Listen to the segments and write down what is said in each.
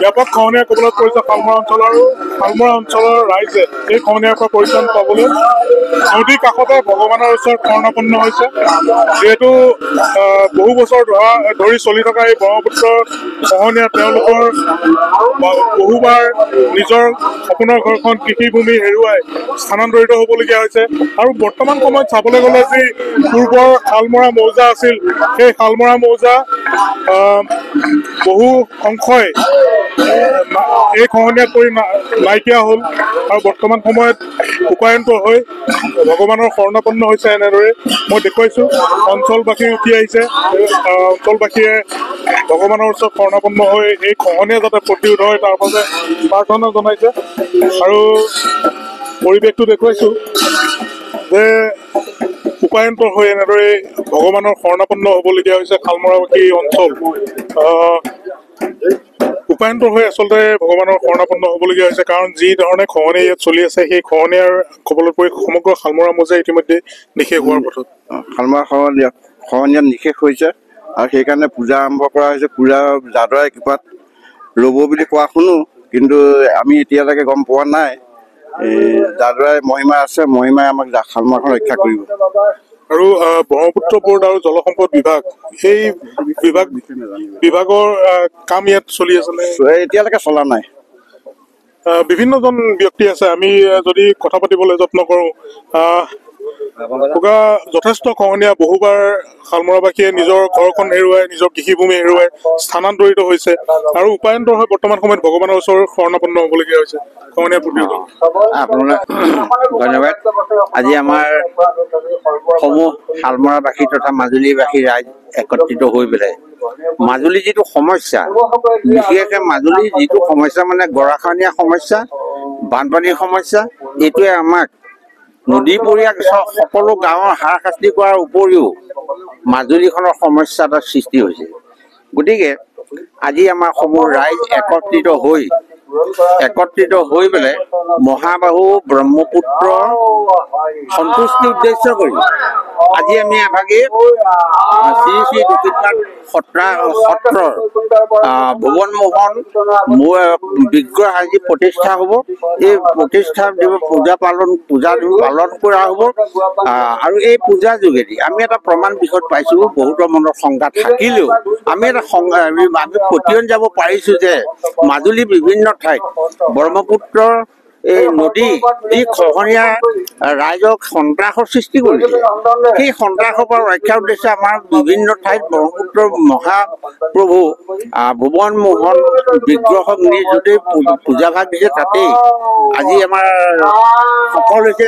ব্যাপক খহনীয়াৰ কবলত পৰিছে শালমৰা অঞ্চলৰ ৰাইজে। এই খহনীয়াৰ পৰা পৰিত্ৰাণ পাবলৈ নদীৰ কাষতে ভগৱানৰ ওচৰত শৰণাপন্ন হৈছে। যিহেতু বহু বছৰ ধৰি চলি থকা এই ব্ৰহ্মপুত্ৰৰ খহনীয়া তেওঁলোকৰ বহুবাৰ নিজৰ সপোনৰ ঘৰখন কৃষিভূমি হেৰুৱাই স্থানান্তৰিত হ'বলগীয়া হৈছে। আৰু বৰ্তমান সময়ত চাবলৈ গ'লে যি পূৰ্বৰ শালমৰা মৌজা আছিল, সেই শালমৰা মৌজা বহু অংশই এই খহনীয়াত পৰি নাইকিয়া হ'ল আৰু বৰ্তমান সময়ত উপায়ন্ত হৈ ভগৱানৰ শৰণাপন্ন হৈছে। এনেদৰে মই দেখুৱাইছোঁ অঞ্চলবাসী উঠি আহিছে। অঞ্চলবাসীয়ে ভগৱানৰ ওচৰত শৰণাপন্ন হৈ এই খহনীয়া যাতে প্ৰতিৰোধ হয় তাৰ বাবে প্ৰাৰ্থনা জনাইছে। আৰু পৰিৱেশটো দেখুৱাইছোঁ যে উপায়ন্ত হৈ এনেদৰে ভগৱানৰ শৰণাপন্ন হ'বলগীয়া হৈছে শালমৰাবাসী অঞ্চল। উপায়ন্ত হৈ আচলতে ভগৱানৰ শৰণাপন্ন হ'বলগীয়া হৈছে, কাৰণ যি ধৰণে খহনীয়া ইয়াত চলি আছে সেই খহনীয়াৰ কবলত পৰি সমগ্ৰ শালমৰা মৌজা ইতিমধ্যে নিশেষ হোৱাৰ পথত। শালমৰা খহনীয়াত নিশেষ হৈছে আৰু সেইকাৰণে পূজা আৰম্ভ কৰা হৈছে। পূজা যাদৱাই কৃপাত ৰ'ব বুলি কোৱা শুনো, কিন্তু আমি এতিয়ালৈকে গম পোৱা নাই। যাদৱাই মহিমা আছে, মহিমাই আমাক শালমৰাখন ৰক্ষা কৰিব। আৰু ব্ৰহ্মপুত্ৰ বোৰ্ড আৰু জলসম্পদ বিভাগ, সেই বিভাগৰ কাম ইয়াত চলি আছে নে? এতিয়ালৈকে চলা নাই। বিভিন্নজন ব্যক্তি আছে, আমি যদি কথা পাতিবলৈ যত্ন কৰোঁ, যথেষ্ট খহনীয়া বহুবাৰ শালমৰাবাসীয়ে নিজৰ ঘৰখন হেৰুৱাই, নিজৰ কৃষিভূমি হেৰুৱাই স্থানান্তৰিত হৈছে আৰু উপায়ন্ত হৈ বৰ্তমান সময়ত ভগৱানৰ ওচৰত শৰণাপন্ন হ'বলগীয়া হৈছে খহনীয়া প্ৰতিৰোধ। আপোনাক ধন্যবাদ। আজি আমাৰ সমূহ শালমৰাবাসী তথা মাজুলীবাসী ৰাইজ একত্ৰিত হৈ পেলাই মাজুলী যিটো সমস্যা, বিশেষকৈ মাজুলীৰ যিটো সমস্যা মানে গৰাখহনীয়া সমস্যা, বানপানীৰ সমস্যা, এইটোৱে আমাক নদীপৰীয়া সকলো গাঁৱৰ হাৰাশাস্তি কৰাৰ উপৰিও মাজুলীখনৰ সমস্যা এটাৰ সৃষ্টি হৈছে। গতিকে আজি আমাৰ সমূহ ৰাইজ একত্ৰিত হৈ পেলাই মহাবাহু ব্ৰহ্মপুত্ৰ সন্তুষ্টি উদ্দেশ্য কৰি আজি আমি এভাগে শ্ৰী শ্ৰী দক্ষিণপাট সত্ৰৰ ভুৱন মোহন বিগ্ৰহ আজি প্ৰতিষ্ঠা হ'ব। এই প্ৰতিষ্ঠা পূজা পালন কৰা হ'ব। আৰু এই পূজাৰ যোগেদি আমি এটা প্ৰমাণ বিষয়ত পাইছোঁ। বহুতৰ মনত শংকা থাকিলেও আমি প্ৰতিয়ন যাব পাৰিছোঁ যে মাজুলী বিভিন্ন ঠাইত ব্ৰহ্মপুত্ৰৰ এই নদী যি খহনীয়া ৰাইজক সন্ত্ৰাসৰ সৃষ্টি কৰিছে, সেই সন্ত্ৰাসৰ পৰা ৰক্ষাৰ উদ্দেশ্যে আমাৰ বিভিন্ন ঠাইত ব্ৰহ্মপুত্ৰৰ মহাপ্ৰভু ভুৱন মোহন বিগ্ৰহক নি যদি পূজাভাগ দিছে, তাতেই আজি আমাৰ সফল হৈছে।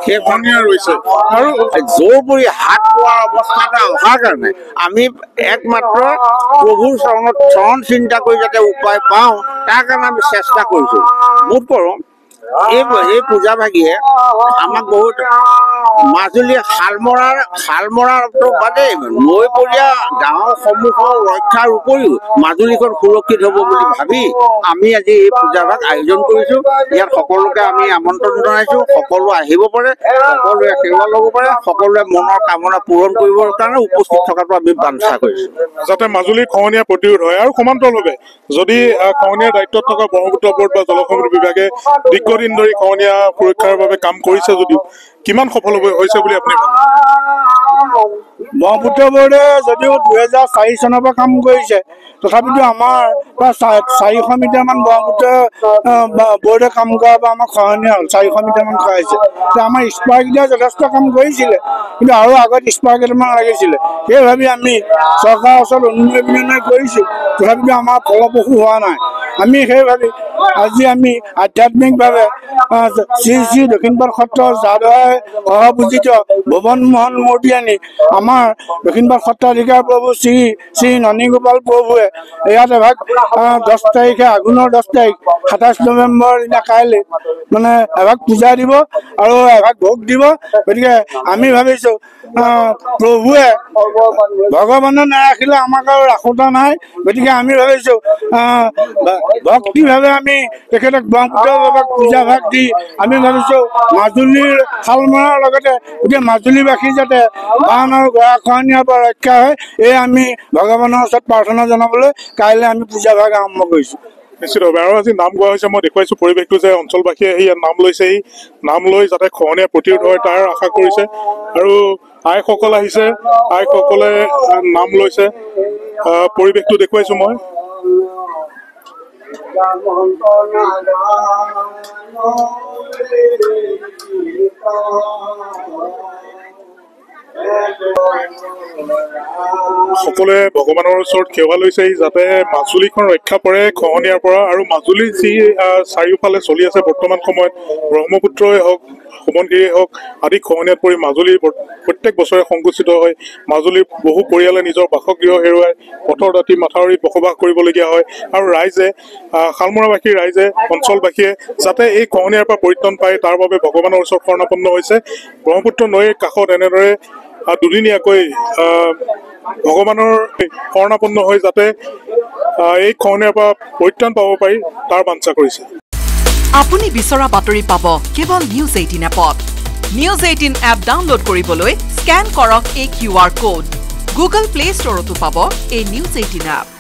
সেই খহনীয়া ৰৈছে আৰু জোৰ পৰি হাত পোৱাৰ অৱস্থা এটা অহাৰ কাৰণে আমি একমাত্ৰ প্ৰভুৰ চৰণ চিন্তা কৰি যাতে উপায় পাওঁ, তাৰ কাৰণে আমি চেষ্টা কৰিছোঁ। বোধ কৰোঁ এই পূজাভাগীয়ে আমাক বহুত মাজুলী শালমৰাৰ বাদে নৈপৰীয়া গাঁওসমূহৰ ৰক্ষাৰ উপৰিও মাজুলীখন সুৰক্ষিত হ'ব বুলি ভাবি আমি আজি এই পূজাভাগ আয়োজন কৰিছোঁ। ইয়াত সকলোকে আমি আমন্ত্ৰণ জনাইছোঁ। সকলো আহিব পাৰে, সকলোৱে সেৱা ল'ব পাৰে, সকলোৱে মনৰ কামনা পূৰণ কৰিবৰ কাৰণে উপস্থিত থকাটো আমি বাঞ্ছা কৰিছোঁ, যাতে মাজুলীৰ খহনীয়া প্ৰতিৰোধ হয়। আৰু সমান্তৰালভাৱে যদি খহনীয়াৰ দায়িত্বত থকা ব্ৰহ্মপুত্ৰ বোৰ্ড বা জলসম্পদ বিভাগে দীৰ্ঘদিন ধৰি খহনীয়া সুৰক্ষাৰ বাবে কাম কৰিছে যদিও কিমান সফল হৈছে বুলি আপুনি ভাবে? ব্ৰহ্মপুত্ৰ বোৰ্ডে যদিও 2004 চনৰ পৰা কাম কৰিছে, তথাপিতো আমাৰ প্ৰায় 400 মিটাৰমান ব্ৰহ্মপুত্ৰ বোৰ্ডে কাম কৰাৰ পৰা আমাৰ খহনীয়া হ'ল। 400 মিটাৰমান খহাইছে। আমাৰ স্পাৰকেইটাই যথেষ্ট কাম কৰিছিলে, কিন্তু আৰু আগত স্পাৰ কেইটামান লাগিছিলে। সেই ভাবি আমি চৰকাৰৰ ওচৰত অনুনয় কৰিছোঁ, তথাপিতো আমাৰ ফলপ্ৰসূ হোৱা নাই। আমি সেই ভাবি আজি আমি আধ্যাত্মিকভাৱে শ্ৰী শ্ৰী দক্ষিণপাট সত্ৰৰ যাদৱাই সহপূজিত ভুৱন মোহন মূৰ্তি আনি আমাৰ দক্ষিণপাট সত্ৰাধিকাৰ প্ৰভু শ্ৰী শ্ৰী ননীগোপাল প্ৰভুৱে ইয়াত এভাগ 10 তাৰিখে আঘোণৰ 10 তাৰিখ 27 নৱেম্বৰ দিনা কাইলৈ মানে এভাগ পূজা দিব আৰু এভাগ ভোগ দিব। গতিকে আমি ভাবিছোঁ প্ৰভুৱে ভগৱানে নাৰাখিলে আমাক আৰু ৰাখোতা নাই। গতিকে আমি ভাবিছোঁ ভক্তিভাৱে আমি তেখেতক ব্ৰহ্মপুত্ৰ বাবাক পূজা ভাগ দি আমি ভাবিছোঁ মাজুলীৰ শালমৰাৰ লগতে গোটেই মাজুলীবাসী যাতে বান আৰু গৰাখহনীয়াৰ পৰা ৰক্ষা হয়, এই আমি ভগৱানৰ ওচৰত প্ৰাৰ্থনা জনাবলৈ কাইলৈ আমি পূজা ভাগ আৰম্ভ কৰিছোঁ। নিশ্চিতভাৱে আৰু আজি নাম গোৱা হৈছে মই দেখুৱাইছোঁ পৰিৱেশটো যে অঞ্চলবাসীয়ে আহি ইয়াত নাম লৈছে এই নাম লৈ যাতে খহনীয়া প্ৰতিৰোধ হয় তাৰ আশা কৰিছে আৰু আইসকল আহিছে আইসকলে নাম লৈছে পৰিৱেশটো দেখুৱাইছোঁ মই সকলোৱে ভগৱানৰ ওচৰত সেৱা লৈছে যাতে মাজুলীখন ৰক্ষা পৰে খহনীয়াৰ পৰা আৰু মাজুলীৰ যি চাৰিওফালে চলি আছে বৰ্তমান সময়ত ব্ৰহ্মপুত্ৰই হওক সোৱণশিৰিয়ে হওক আদি খহনীয়াত পৰি মাজুলী প্ৰত্যেক বছৰে সংকুচিত হয় মাজুলীৰ বহু পৰিয়ালে নিজৰ বাসগৃহ হেৰুৱাই পথৰ দাঁতি মাথাউৰিত বসবাস কৰিবলগীয়া হয় আৰু ৰাইজে শালমৰাবাসীৰ ৰাইজে অঞ্চলবাসীয়ে যাতে এই খহনীয়াৰ পৰা পৰিত্ৰাণ পায় তাৰ বাবে ভগৱানৰ ওচৰত শৰণাপন্ন হৈছে ব্ৰহ্মপুত্ৰ নৈৰ কাষত এনেদৰে দুদিনীয়াকৈ ভগৱানৰ শৰণাপন্ন হৈ যাতে এই খহনীয়াৰ পৰা পৰিত্ৰাণ পাব পাৰি তাৰ বাঞ্ছা কৰিছে আপুনি বিচৰা বাতৰি পাব কেৱল নিউজ 18 এপত নিউজ 18 এপ ডাউনলোড কৰিবলৈ স্ক্যান কৰক এই QR কোড গুগল প্লে ষ্টৰতো পাব এই নিউজ 18 এপ